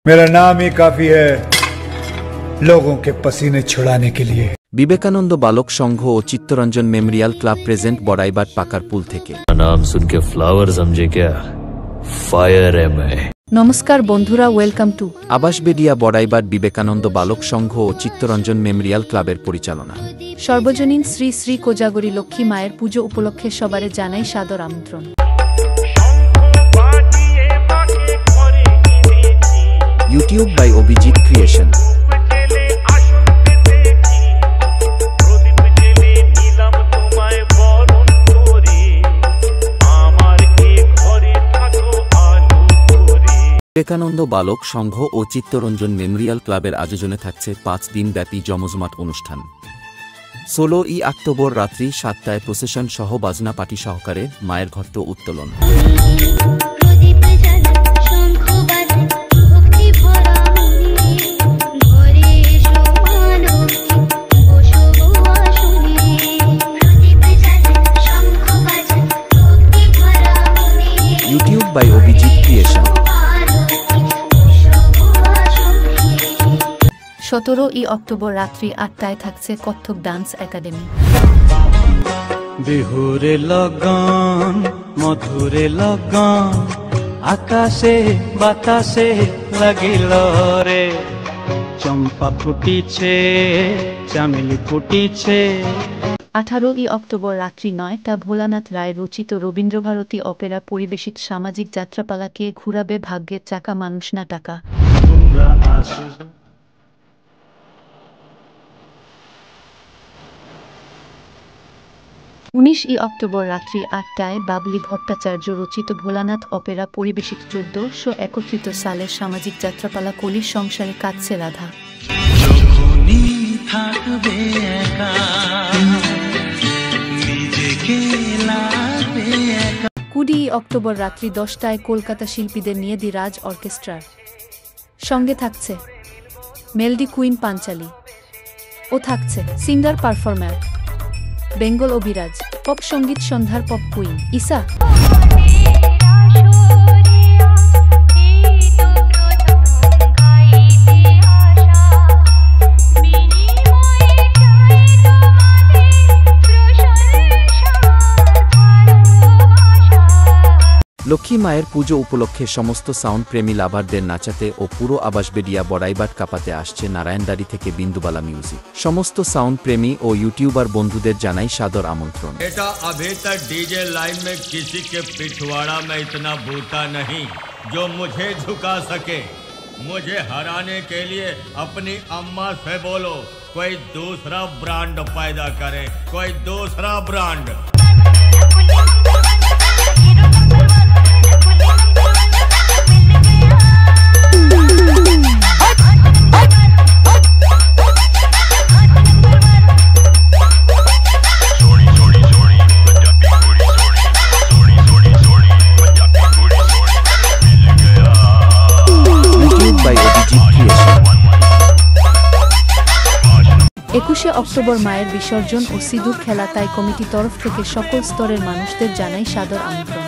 मेरा नाम ही काफी है लोगों के पसीने छुड़ाने के लिए। বিবেকানন্দ বালক সংঘ ও চিত্তরঞ্জন মেমোরিয়াল ক্লাব প্রেজেন্ট বড়াইবাট পাকার পুল থেকে। नाम सुन के फ्लावर समझे क्या? फायर है मैं। নমস্কার বন্ধুরা, welcome to আবাসবেডিয়া বড়াইবাট Vivekananda Balak Sangha O Chittaranjan Memorial ক্লাবের পরিচালনা। সর্বজনীন শ্রী শ্রী কোজাগরী লক্ষ্মী মায়ের পুজো উপলক্ষে সবারে জানাই সাদর আমন্ত্রণ। YouTube by Abhijit creation. Vivekananda Balak Sangha O Chittaranjan Memorial ক্লাবের আয়োজনে থাকছে 5 দিন ব্যাপী জমজমাট অনুষ্ঠান। 16ই অক্টোবর রাত্রি 7টায় প্রসেশন সহ বাজনা পার্টি সহকারে মায়ের ঘট উত্তোলন। YouTube by Abhijit creation. 17ই অক্টোবর রাত্রি 8টায় থাকছে কত্থক ডান্স একাডেমি। বিহুরে লগন মধুরে লগন আকাশে বাতাসে লাগিল রে, চম্পা ফুটিছে চামেলি ফুটিছে। 18ই অক্টোবর রাত্রি 9টা ভোলানাথ রায় রচিত রবীন্দ্রভারতী অপেরা পরিবেশিত সামাজিক যাত্রাপালাকে ঘুরাবে ভাগ্যের চাকা মানুষ না টাকা। 19ই অক্টোবর রাত্রি 8টায় বাবলি ভট্টাচার্য রচিত ভোলানাথ অপেরা পরিবেশিত 1431 সালের সামাজিক যাত্রাপালা কলির সংসারে কাঁদছে রাধা। 20ই অক্টোবর রাত্রি 10টায় কলকাতা শিল্পীদের নিয়ে দি রাজ অর্কেস্ট্রার সঙ্গে থাকছে মেলডি কুইন পাঞ্চালি ও থাকছে singer performer Bengal Abhiraj. Pop সঙ্গীত সন্ধ্যার পপ কুইন ইসা। লক্ষ্মী মায়ের পুজো উপলক্ষে সমস্ত সাউন্ড প্রেমী লাভারদের নাচাতে ও পুরো আবাসবেডিয়া বড়াইবাট কাঁপাতে আসছে নারায়ণদারি থেকে বিন্দুবালা মিউজিক। সমস্ত সাউন্ড প্রেমী ও ইউটিউবার বন্ধুদের জানাই সাদর আমন্ত্রণ। बेटा अभी तक डीजे लाइन में किसी के पिछवाड़ा में इतना बूता नहीं जो मुझे झुका सके। मुझे हराने के लिए अपनी अम्मा से बोलो कोई दूसरा ब्रांड पैदा करे, कोई दूसरा ब्रांड। একুশে অক্টোবর মায়ের বিসর্জন ও সিঁদুর খেলা, তাই কমিটি তরফ থেকে সকল স্তরের মানুষদের জানাই সাদর আমন্ত্রণ।